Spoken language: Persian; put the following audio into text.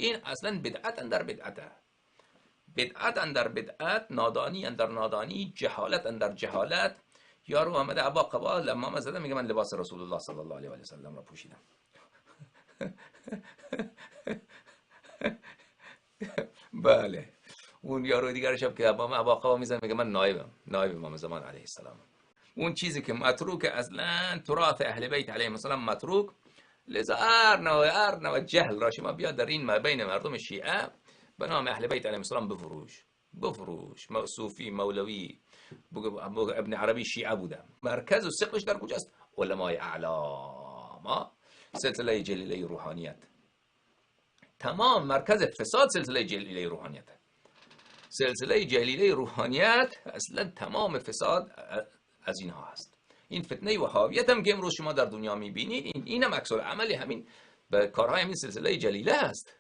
این اصلا بدعت اندر بدعته، بدعت اندر بدعت، نادانی اندر نادانی، جهالت اندر جهالت. یارو آمده عبا قبا لما زده میگه من لباس رسول الله صلی الله علیه و سلم را پوشیدم. بله. اون یارو دیگرش هم که عبا قبا میزنه میگه من نایب امام زمان علیه السلام. اون چیزی که متروک اصلا تراث اهل بیت علیهم السلام متروک، لذا هر نوع جهل را شما بیاد در این بین مردم شیعه به نام اهل بیت علیهم السلام بفروش. صوفی، مولوی، ابن عربی شیعه بوده. مرکز و ثقلش در کجاست؟ علمای اعلام، سلسله جلیله روحانیت. تمام مرکز فساد سلسله جلیله روحانیت. سلسله جلیله روحانیت اصلا تمام فساد از اینها هست. این فتنه وهابیت هم که امروز شما در دنیا میبینید، این هم عکس العمل همین به کارهای همین سلسله جلیله هست.